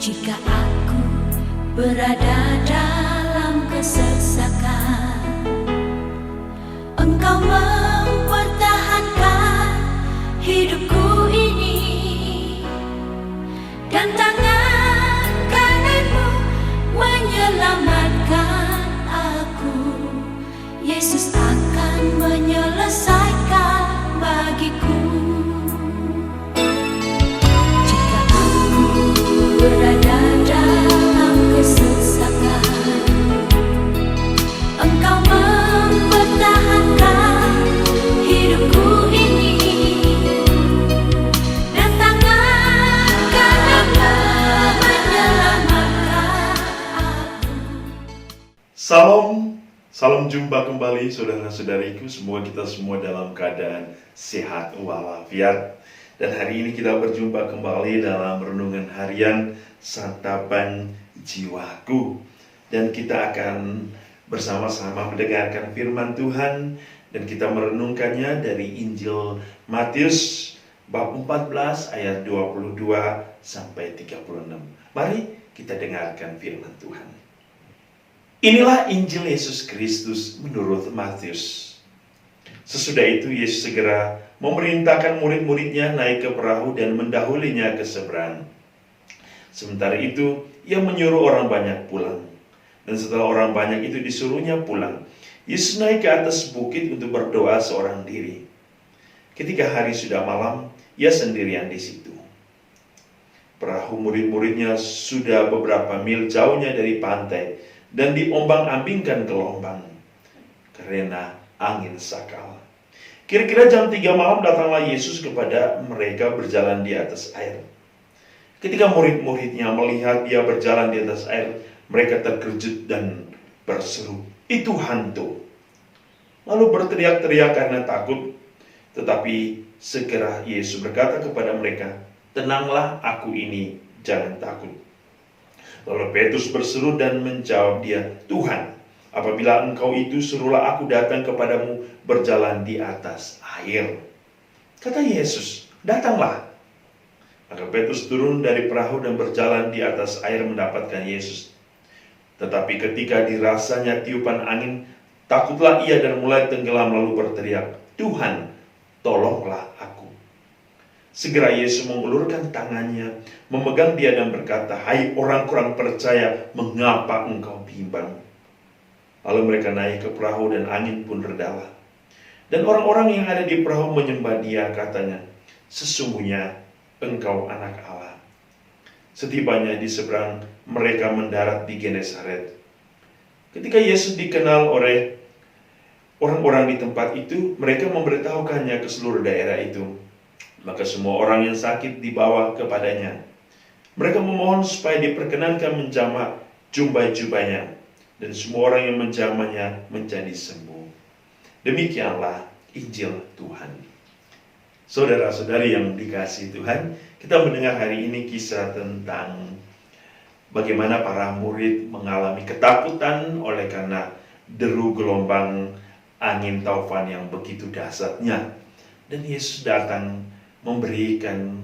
Jika aku berada dalam kesesakan, Engkau mempertahankan hidupku ini, dan tangan kananmu menyelamatkan aku. Yesus akan menyelesaikan bagiku. Jika aku berada dalam kesesakan, Engkau mempertahankan hidupku ini, dan tangan kananmu menyelamatkan aku. Salam jumpa kembali saudara-saudariku. Semoga kita semua dalam keadaan sehat walafiat. Dan hari ini kita berjumpa kembali dalam renungan harian Santapan Jiwaku. Dan kita akan bersama-sama mendengarkan firman Tuhan, dan kita merenungkannya dari Injil Matius bab 14 ayat 22 sampai 36. Mari kita dengarkan firman Tuhan. Inilah Injil Yesus Kristus menurut Matius. Sesudah itu Yesus segera memerintahkan murid-muridnya naik ke perahu dan mendahulinya ke seberang. Sementara itu ia menyuruh orang banyak pulang. Dan setelah orang banyak itu disuruhnya pulang, Yesus naik ke atas bukit untuk berdoa seorang diri. Ketika hari sudah malam, ia sendirian di situ. Perahu murid-muridnya sudah beberapa mil jauhnya dari pantai dan diombang-ambingkan gelombang karena angin sakal. Kira-kira jam 3 malam datanglah Yesus kepada mereka berjalan di atas air. Ketika murid-muridnya melihat dia berjalan di atas air, mereka terkejut dan berseru, "Itu hantu!" Lalu berteriak-teriak karena takut. Tetapi segera Yesus berkata kepada mereka, "Tenanglah, aku ini, jangan takut." Lalu Petrus berseru dan menjawab dia, "Tuhan, apabila Engkau itu, suruhlah aku datang kepadamu berjalan di atas air." Kata Yesus, "Datanglah." Maka Petrus turun dari perahu dan berjalan di atas air mendapatkan Yesus. Tetapi ketika dirasanya tiupan angin, takutlah ia dan mulai tenggelam lalu berteriak, "Tuhan, tolonglah aku." Segera Yesus mengulurkan tangannya, memegang dia dan berkata, "Hai orang kurang percaya, mengapa engkau bimbang?" Lalu mereka naik ke perahu dan angin pun redalah. Dan orang-orang yang ada di perahu menyembah dia, katanya, "Sesungguhnya engkau anak Allah." Setibanya di seberang, mereka mendarat di Genesaret. Ketika Yesus dikenal oleh orang-orang di tempat itu, mereka memberitahukannya ke seluruh daerah itu. Maka semua orang yang sakit dibawa kepadanya. Mereka memohon supaya diperkenankan menjamak jubah-jubahnya, dan semua orang yang menjamahnya menjadi sembuh. Demikianlah Injil Tuhan. Saudara-saudari yang dikasihi Tuhan, kita mendengar hari ini kisah tentang bagaimana para murid mengalami ketakutan oleh karena deru gelombang angin taufan yang begitu dahsyatnya. Dan Yesus datang memberikan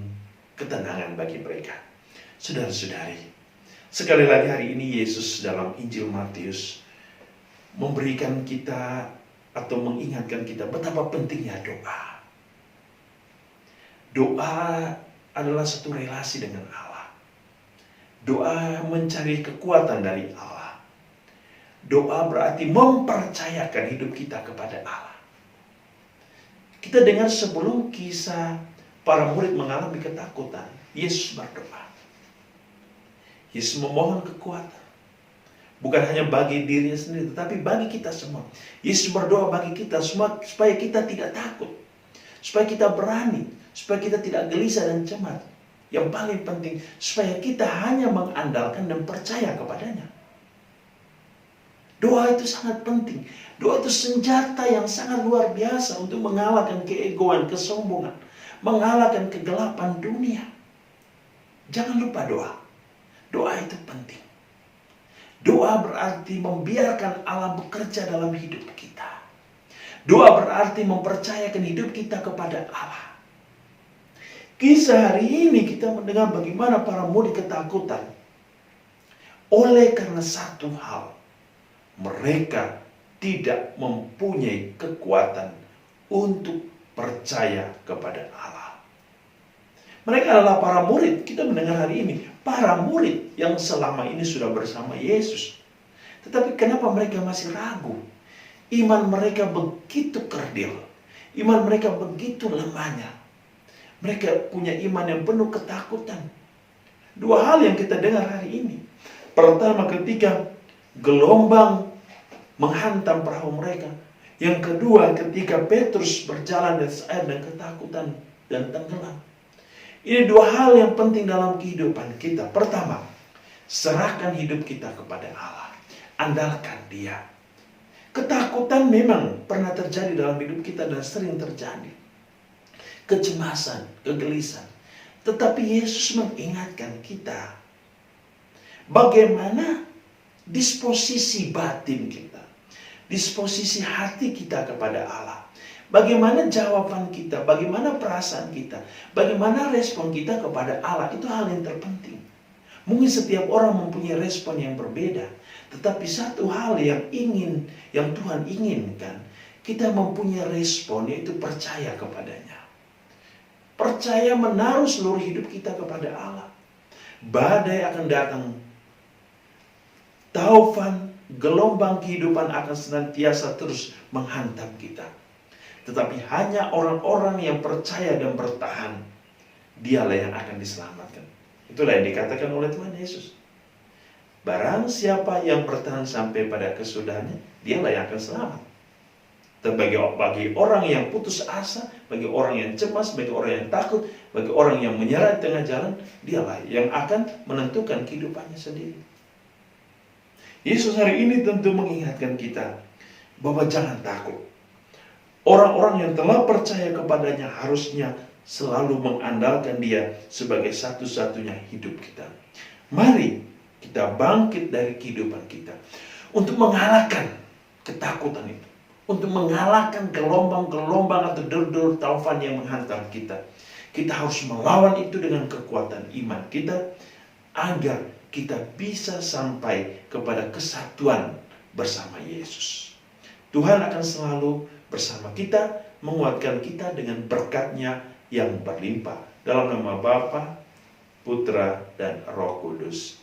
ketenangan bagi mereka. Saudara-saudari, sekali lagi hari ini Yesus dalam Injil Matius memberikan kita atau mengingatkan kita betapa pentingnya doa. Doa adalah satu relasi dengan Allah. Doa mencari kekuatan dari Allah. Doa berarti mempercayakan hidup kita kepada Allah. Kita dengar sebelum kisah para murid mengalami ketakutan, Yesus berdoa. Yesus memohon kekuatan. Bukan hanya bagi dirinya sendiri, tetapi bagi kita semua. Yesus berdoa bagi kita semua supaya kita tidak takut. Supaya kita berani. Supaya kita tidak gelisah dan cemas. Yang paling penting, supaya kita hanya mengandalkan dan percaya kepadanya. Doa itu sangat penting. Doa itu senjata yang sangat luar biasa untuk mengalahkan keegoan, kesombongan. Mengalahkan kegelapan dunia. Jangan lupa doa. Doa itu penting. Doa berarti membiarkan Allah bekerja dalam hidup kita. Doa berarti mempercayakan hidup kita kepada Allah. Kisah hari ini kita mendengar bagaimana para murid ketakutan. Oleh karena satu hal, mereka tidak mempunyai kekuatan untuk percaya kepada Allah. Mereka adalah para murid. Kita mendengar hari ini, para murid yang selama ini sudah bersama Yesus. Tetapi kenapa mereka masih ragu? Iman mereka begitu kerdil. Iman mereka begitu lemahnya. Mereka punya iman yang penuh ketakutan. Dua hal yang kita dengar hari ini. Pertama, ketika gelombang menghantam perahu mereka. Yang kedua, ketika Petrus berjalan di atas air dan ketakutan dan tenggelam. Ini dua hal yang penting dalam kehidupan kita. Pertama, serahkan hidup kita kepada Allah. Andalkan Dia. Ketakutan memang pernah terjadi dalam hidup kita dan sering terjadi. Kecemasan, kegelisahan. Tetapi Yesus mengingatkan kita bagaimana disposisi batin kita, disposisi hati kita kepada Allah. Bagaimana jawaban kita, bagaimana perasaan kita, bagaimana respon kita kepada Allah, itu hal yang terpenting. Mungkin setiap orang mempunyai respon yang berbeda, tetapi satu hal yang Tuhan inginkan, kita mempunyai respon, yaitu percaya kepadanya. Percaya menaruh seluruh hidup kita kepada Allah. Badai akan datang, taufan, gelombang kehidupan akan senantiasa terus menghantam kita. Tetapi hanya orang-orang yang percaya dan bertahan, dialah yang akan diselamatkan. Itulah yang dikatakan oleh Tuhan Yesus. Barang siapa yang bertahan sampai pada kesudahannya, dialah yang akan selamat. Dan bagi orang yang putus asa, bagi orang yang cemas, bagi orang yang takut, bagi orang yang menyerah di tengah jalan, dialah yang akan menentukan kehidupannya sendiri. Yesus hari ini tentu mengingatkan kita bahwa jangan takut. Orang-orang yang telah percaya kepadanya harusnya selalu mengandalkan Dia sebagai satu-satunya hidup kita. Mari kita bangkit dari kehidupan kita untuk mengalahkan ketakutan itu, untuk mengalahkan gelombang-gelombang atau deur-deur taufan yang menghantam kita. Kita harus melawan itu dengan kekuatan iman kita agar kita bisa sampai kepada kesatuan bersama Yesus. Tuhan akan selalu bersama kita, menguatkan kita dengan berkat-Nya yang berlimpah. Dalam nama Bapa, Putra, dan Roh Kudus.